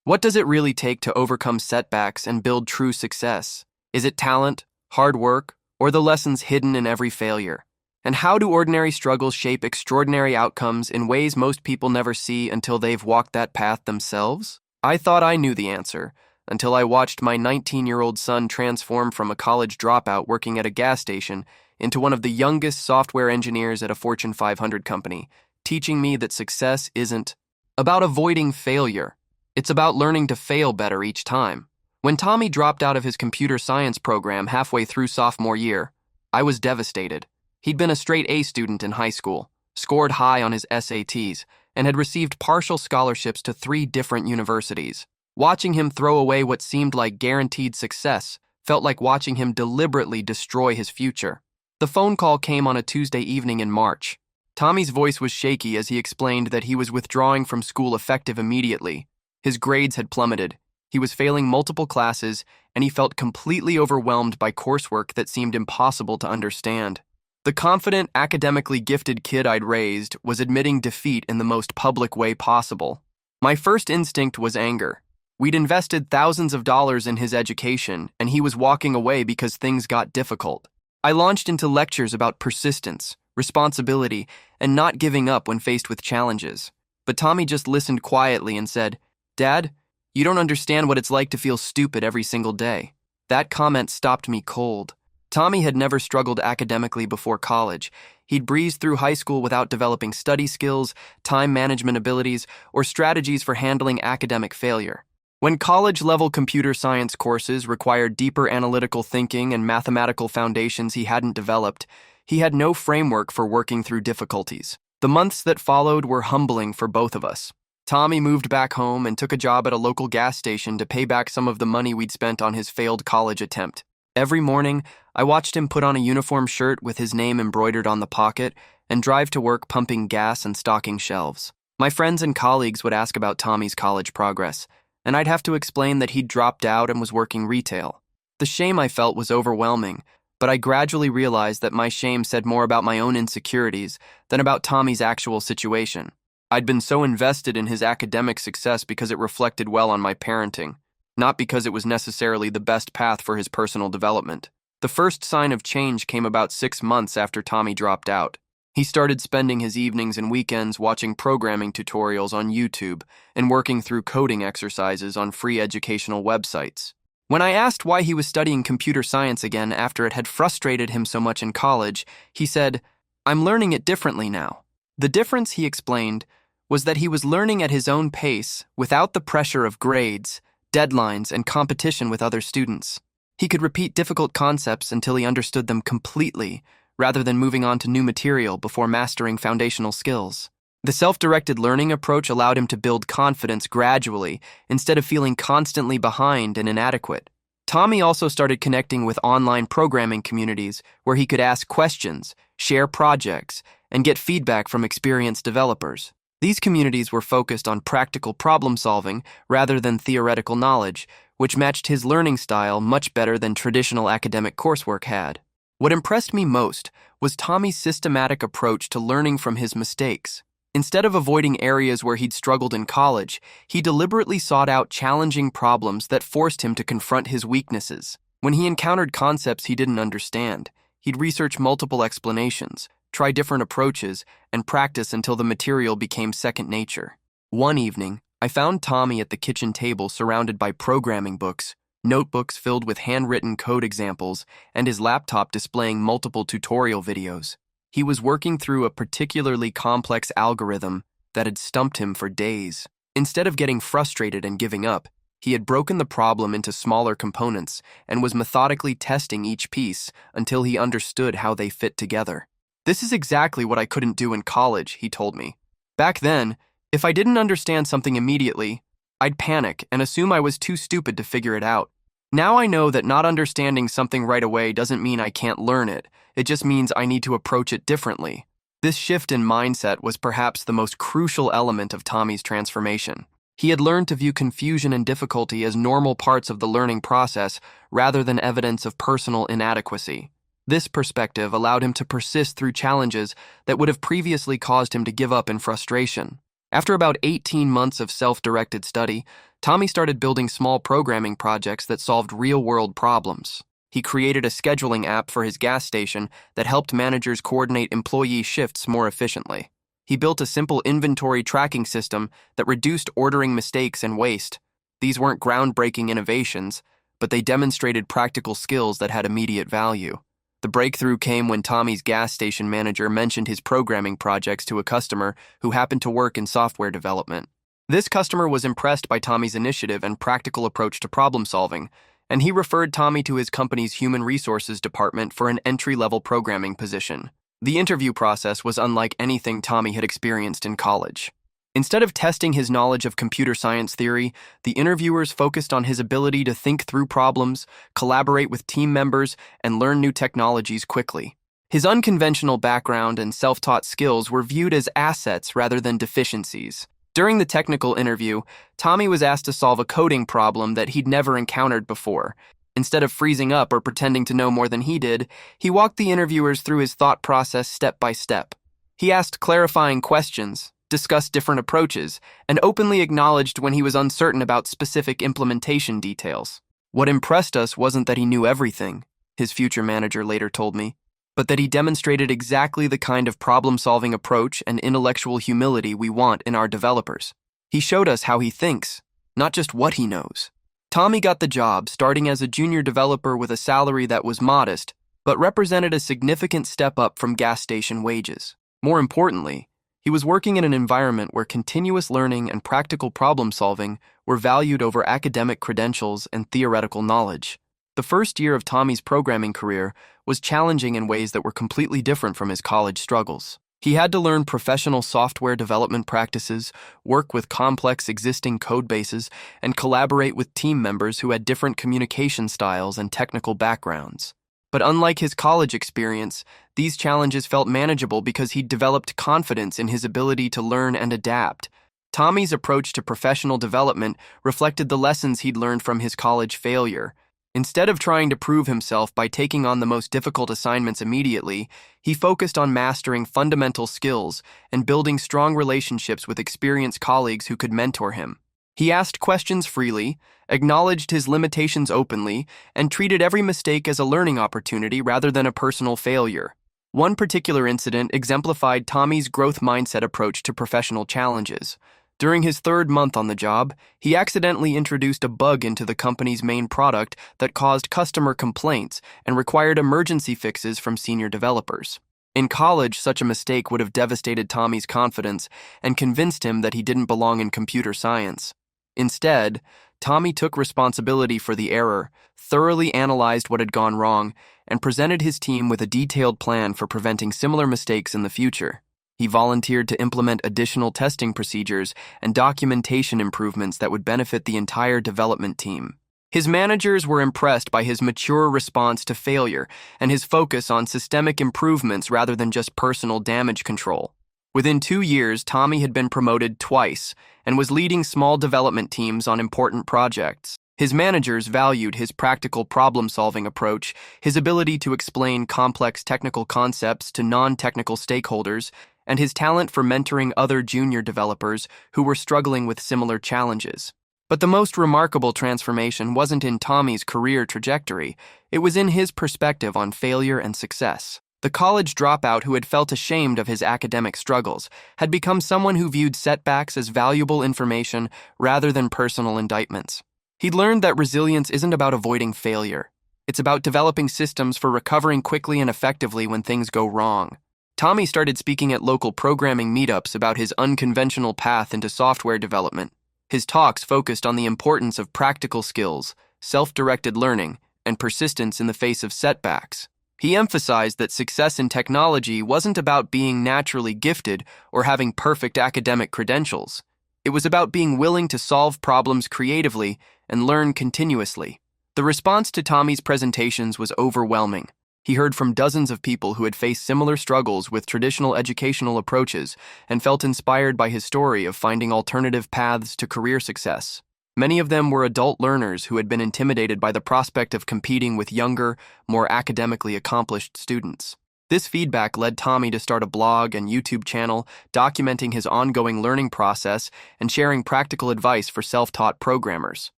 What does it really take to overcome setbacks and build true success? Is it talent, hard work, or the lessons hidden in every failure? And how do ordinary struggles shape extraordinary outcomes in ways most people never see until they've walked that path themselves? I thought I knew the answer, until I watched my 19-year-old son transform from a college dropout working at a gas station into one of the youngest software engineers at a Fortune 500 company, teaching me that success isn't about avoiding failure. It's about learning to fail better each time. When Tommy dropped out of his computer science program halfway through sophomore year, I was devastated. He'd been a straight A student in high school, scored high on his SATs, and had received partial scholarships to 3 different universities. Watching him throw away what seemed like guaranteed success felt like watching him deliberately destroy his future. The phone call came on a Tuesday evening in March. Tommy's voice was shaky as he explained that he was withdrawing from school effective immediately. His grades had plummeted. He was failing multiple classes, and he felt completely overwhelmed by coursework that seemed impossible to understand. The confident, academically gifted kid I'd raised was admitting defeat in the most public way possible. My first instinct was anger. We'd invested thousands of dollars in his education, and he was walking away because things got difficult. I launched into lectures about persistence, responsibility, and not giving up when faced with challenges. But Tommy just listened quietly and said, "Dad, you don't understand what it's like to feel stupid every single day." That comment stopped me cold. Tommy had never struggled academically before college. He'd breezed through high school without developing study skills, time management abilities, or strategies for handling academic failure. When college-level computer science courses required deeper analytical thinking and mathematical foundations he hadn't developed, he had no framework for working through difficulties. The months that followed were humbling for both of us. Tommy moved back home and took a job at a local gas station to pay back some of the money we'd spent on his failed college attempt. Every morning, I watched him put on a uniform shirt with his name embroidered on the pocket and drive to work pumping gas and stocking shelves. My friends and colleagues would ask about Tommy's college progress, and I'd have to explain that he'd dropped out and was working retail. The shame I felt was overwhelming, but I gradually realized that my shame said more about my own insecurities than about Tommy's actual situation. I'd been so invested in his academic success because it reflected well on my parenting, not because it was necessarily the best path for his personal development. The first sign of change came about 6 months after Tommy dropped out. He started spending his evenings and weekends watching programming tutorials on YouTube and working through coding exercises on free educational websites. When I asked why he was studying computer science again after it had frustrated him so much in college, he said, "I'm learning it differently now." The difference, he explained, was that he was learning at his own pace without the pressure of grades, deadlines, and competition with other students. He could repeat difficult concepts until he understood them completely, rather than moving on to new material before mastering foundational skills. The self-directed learning approach allowed him to build confidence gradually instead of feeling constantly behind and inadequate. Tommy also started connecting with online programming communities where he could ask questions, share projects, and get feedback from experienced developers. These communities were focused on practical problem-solving rather than theoretical knowledge, which matched his learning style much better than traditional academic coursework had. What impressed me most was Tommy's systematic approach to learning from his mistakes. Instead of avoiding areas where he'd struggled in college, he deliberately sought out challenging problems that forced him to confront his weaknesses. When he encountered concepts he didn't understand, he'd research multiple explanations, try different approaches, and practice until the material became second nature. One evening, I found Tommy at the kitchen table surrounded by programming books, notebooks filled with handwritten code examples, and his laptop displaying multiple tutorial videos. He was working through a particularly complex algorithm that had stumped him for days. Instead of getting frustrated and giving up, he had broken the problem into smaller components and was methodically testing each piece until he understood how they fit together. "This is exactly what I couldn't do in college," he told me. "Back then, if I didn't understand something immediately, I'd panic and assume I was too stupid to figure it out. Now I know that not understanding something right away doesn't mean I can't learn it. It just means I need to approach it differently." This shift in mindset was perhaps the most crucial element of Tommy's transformation. He had learned to view confusion and difficulty as normal parts of the learning process rather than evidence of personal inadequacy. This perspective allowed him to persist through challenges that would have previously caused him to give up in frustration. After about 18 months of self-directed study, Tommy started building small programming projects that solved real-world problems. He created a scheduling app for his gas station that helped managers coordinate employee shifts more efficiently. He built a simple inventory tracking system that reduced ordering mistakes and waste. These weren't groundbreaking innovations, but they demonstrated practical skills that had immediate value. The breakthrough came when Tommy's gas station manager mentioned his programming projects to a customer who happened to work in software development. This customer was impressed by Tommy's initiative and practical approach to problem solving, and he referred Tommy to his company's human resources department for an entry-level programming position. The interview process was unlike anything Tommy had experienced in college. Instead of testing his knowledge of computer science theory, the interviewers focused on his ability to think through problems, collaborate with team members, and learn new technologies quickly. His unconventional background and self-taught skills were viewed as assets rather than deficiencies. During the technical interview, Tommy was asked to solve a coding problem that he'd never encountered before. Instead of freezing up or pretending to know more than he did, he walked the interviewers through his thought process step by step. He asked clarifying questions, discussed different approaches, and openly acknowledged when he was uncertain about specific implementation details. What impressed us wasn't that he knew everything, his future manager later told me, but that he demonstrated exactly the kind of problem-solving approach and intellectual humility we want in our developers. He showed us how he thinks, not just what he knows. Tommy got the job starting as a junior developer with a salary that was modest, but represented a significant step up from gas station wages. More importantly, he was working in an environment where continuous learning and practical problem-solving were valued over academic credentials and theoretical knowledge. The first year of Tommy's programming career was challenging in ways that were completely different from his college struggles. He had to learn professional software development practices, work with complex existing code bases, and collaborate with team members who had different communication styles and technical backgrounds. But unlike his college experience, these challenges felt manageable because he'd developed confidence in his ability to learn and adapt. Tommy's approach to professional development reflected the lessons he'd learned from his college failure. Instead of trying to prove himself by taking on the most difficult assignments immediately, he focused on mastering fundamental skills and building strong relationships with experienced colleagues who could mentor him. He asked questions freely, acknowledged his limitations openly, and treated every mistake as a learning opportunity rather than a personal failure. One particular incident exemplified Tommy's growth mindset approach to professional challenges. During his third month on the job, he accidentally introduced a bug into the company's main product that caused customer complaints and required emergency fixes from senior developers. In college, such a mistake would have devastated Tommy's confidence and convinced him that he didn't belong in computer science. Instead, Tommy took responsibility for the error, thoroughly analyzed what had gone wrong, and presented his team with a detailed plan for preventing similar mistakes in the future. He volunteered to implement additional testing procedures and documentation improvements that would benefit the entire development team. His managers were impressed by his mature response to failure and his focus on systemic improvements rather than just personal damage control. Within 2 years, Tommy had been promoted twice and was leading small development teams on important projects. His managers valued his practical problem-solving approach, his ability to explain complex technical concepts to non-technical stakeholders, and his talent for mentoring other junior developers who were struggling with similar challenges. But the most remarkable transformation wasn't in Tommy's career trajectory, it was in his perspective on failure and success. The college dropout who had felt ashamed of his academic struggles had become someone who viewed setbacks as valuable information rather than personal indictments. He'd learned that resilience isn't about avoiding failure. It's about developing systems for recovering quickly and effectively when things go wrong. Tommy started speaking at local programming meetups about his unconventional path into software development. His talks focused on the importance of practical skills, self-directed learning, and persistence in the face of setbacks. He emphasized that success in technology wasn't about being naturally gifted or having perfect academic credentials. It was about being willing to solve problems creatively and learn continuously. The response to Tommy's presentations was overwhelming. He heard from dozens of people who had faced similar struggles with traditional educational approaches and felt inspired by his story of finding alternative paths to career success. Many of them were adult learners who had been intimidated by the prospect of competing with younger, more academically accomplished students. This feedback led Tommy to start a blog and YouTube channel documenting his ongoing learning process and sharing practical advice for self-taught programmers.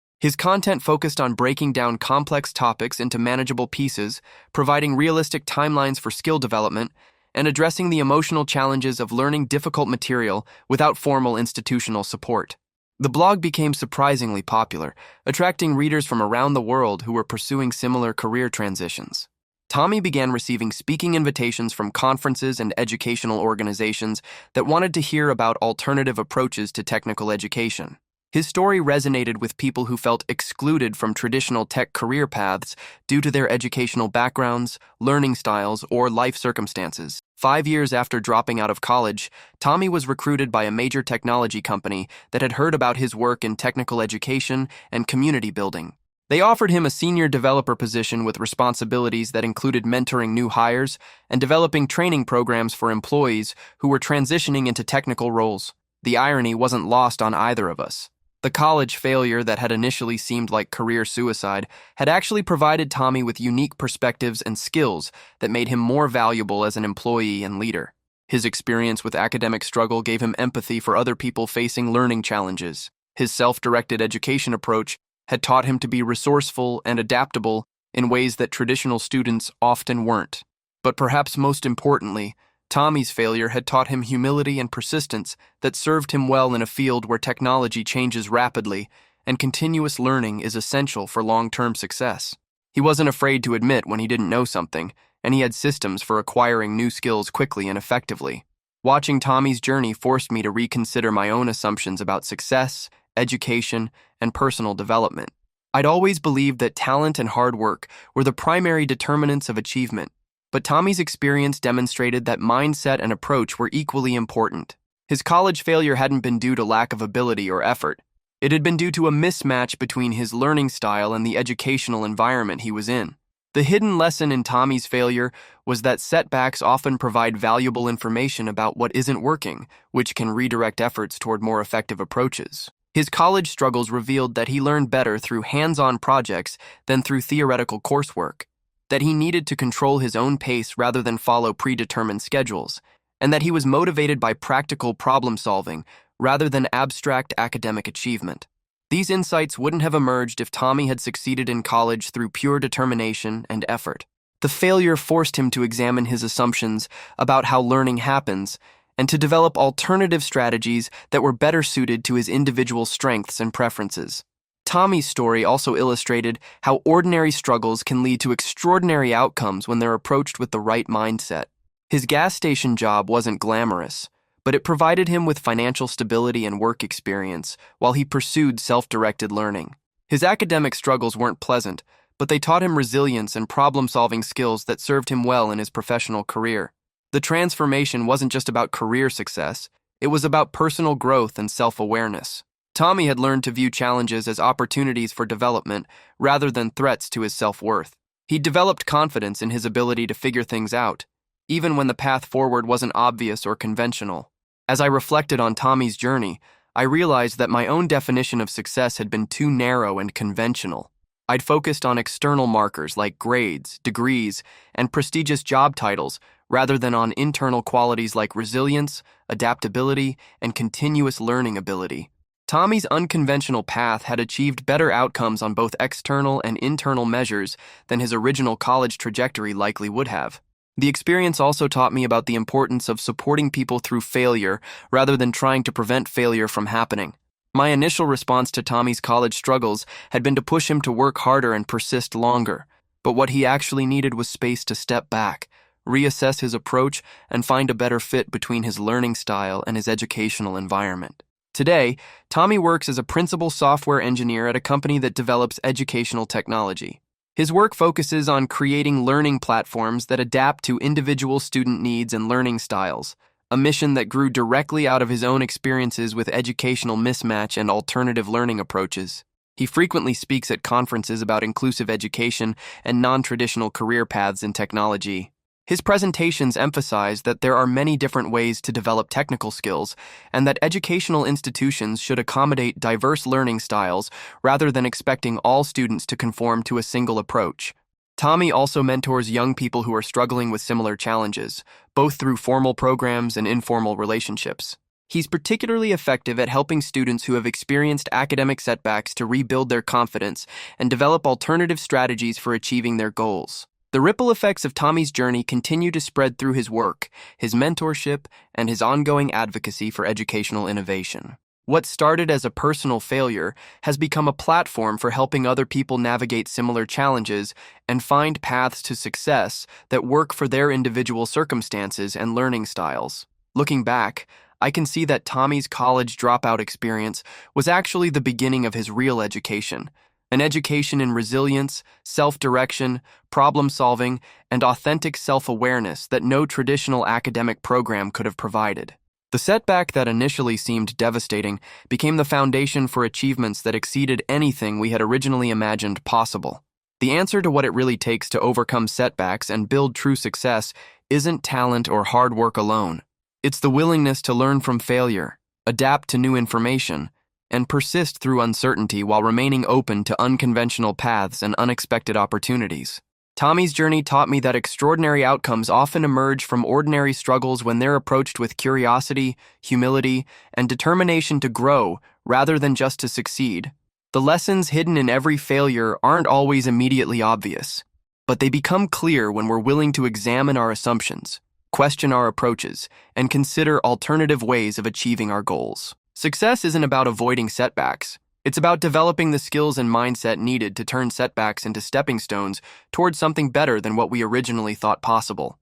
His content focused on breaking down complex topics into manageable pieces, providing realistic timelines for skill development, and addressing the emotional challenges of learning difficult material without formal institutional support. The blog became surprisingly popular, attracting readers from around the world who were pursuing similar career transitions. Tommy began receiving speaking invitations from conferences and educational organizations that wanted to hear about alternative approaches to technical education. His story resonated with people who felt excluded from traditional tech career paths due to their educational backgrounds, learning styles, or life circumstances. 5 years after dropping out of college, Tommy was recruited by a major technology company that had heard about his work in technical education and community building. They offered him a senior developer position with responsibilities that included mentoring new hires and developing training programs for employees who were transitioning into technical roles. The irony wasn't lost on either of us. The college failure that had initially seemed like career suicide had actually provided Tommy with unique perspectives and skills that made him more valuable as an employee and leader. His experience with academic struggle gave him empathy for other people facing learning challenges. His self-directed education approach had taught him to be resourceful and adaptable in ways that traditional students often weren't. But perhaps most importantly, Tommy's failure had taught him humility and persistence that served him well in a field where technology changes rapidly and continuous learning is essential for long-term success. He wasn't afraid to admit when he didn't know something, and he had systems for acquiring new skills quickly and effectively. Watching Tommy's journey forced me to reconsider my own assumptions about success, education, and personal development. I'd always believed that talent and hard work were the primary determinants of achievement. But Tommy's experience demonstrated that mindset and approach were equally important. His college failure hadn't been due to lack of ability or effort. It had been due to a mismatch between his learning style and the educational environment he was in. The hidden lesson in Tommy's failure was that setbacks often provide valuable information about what isn't working, which can redirect efforts toward more effective approaches. His college struggles revealed that he learned better through hands-on projects than through theoretical coursework, that he needed to control his own pace rather than follow predetermined schedules, and that he was motivated by practical problem-solving rather than abstract academic achievement. These insights wouldn't have emerged if Tommy had succeeded in college through pure determination and effort. The failure forced him to examine his assumptions about how learning happens and to develop alternative strategies that were better suited to his individual strengths and preferences. Tommy's story also illustrated how ordinary struggles can lead to extraordinary outcomes when they're approached with the right mindset. His gas station job wasn't glamorous, but it provided him with financial stability and work experience while he pursued self-directed learning. His academic struggles weren't pleasant, but they taught him resilience and problem-solving skills that served him well in his professional career. The transformation wasn't just about career success, it was about personal growth and self-awareness. Tommy had learned to view challenges as opportunities for development rather than threats to his self-worth. He developed confidence in his ability to figure things out, even when the path forward wasn't obvious or conventional. As I reflected on Tommy's journey, I realized that my own definition of success had been too narrow and conventional. I'd focused on external markers like grades, degrees, and prestigious job titles rather than on internal qualities like resilience, adaptability, and continuous learning ability. Tommy's unconventional path had achieved better outcomes on both external and internal measures than his original college trajectory likely would have. The experience also taught me about the importance of supporting people through failure rather than trying to prevent failure from happening. My initial response to Tommy's college struggles had been to push him to work harder and persist longer, but what he actually needed was space to step back, reassess his approach, and find a better fit between his learning style and his educational environment. Today, Tommy works as a principal software engineer at a company that develops educational technology. His work focuses on creating learning platforms that adapt to individual student needs and learning styles, a mission that grew directly out of his own experiences with educational mismatch and alternative learning approaches. He frequently speaks at conferences about inclusive education and non-traditional career paths in technology. His presentations emphasize that there are many different ways to develop technical skills and that educational institutions should accommodate diverse learning styles rather than expecting all students to conform to a single approach. Tommy also mentors young people who are struggling with similar challenges, both through formal programs and informal relationships. He's particularly effective at helping students who have experienced academic setbacks to rebuild their confidence and develop alternative strategies for achieving their goals. The ripple effects of Tommy's journey continue to spread through his work, his mentorship, and his ongoing advocacy for educational innovation. What started as a personal failure has become a platform for helping other people navigate similar challenges and find paths to success that work for their individual circumstances and learning styles. Looking back, I can see that Tommy's college dropout experience was actually the beginning of his real education, an education in resilience, self-direction, problem-solving, and authentic self-awareness that no traditional academic program could have provided. The setback that initially seemed devastating became the foundation for achievements that exceeded anything we had originally imagined possible. The answer to what it really takes to overcome setbacks and build true success isn't talent or hard work alone. It's the willingness to learn from failure, adapt to new information, and persist through uncertainty while remaining open to unconventional paths and unexpected opportunities. Tommy's journey taught me that extraordinary outcomes often emerge from ordinary struggles when they're approached with curiosity, humility, and determination to grow rather than just to succeed. The lessons hidden in every failure aren't always immediately obvious, but they become clear when we're willing to examine our assumptions, question our approaches, and consider alternative ways of achieving our goals. Success isn't about avoiding setbacks. It's about developing the skills and mindset needed to turn setbacks into stepping stones towards something better than what we originally thought possible.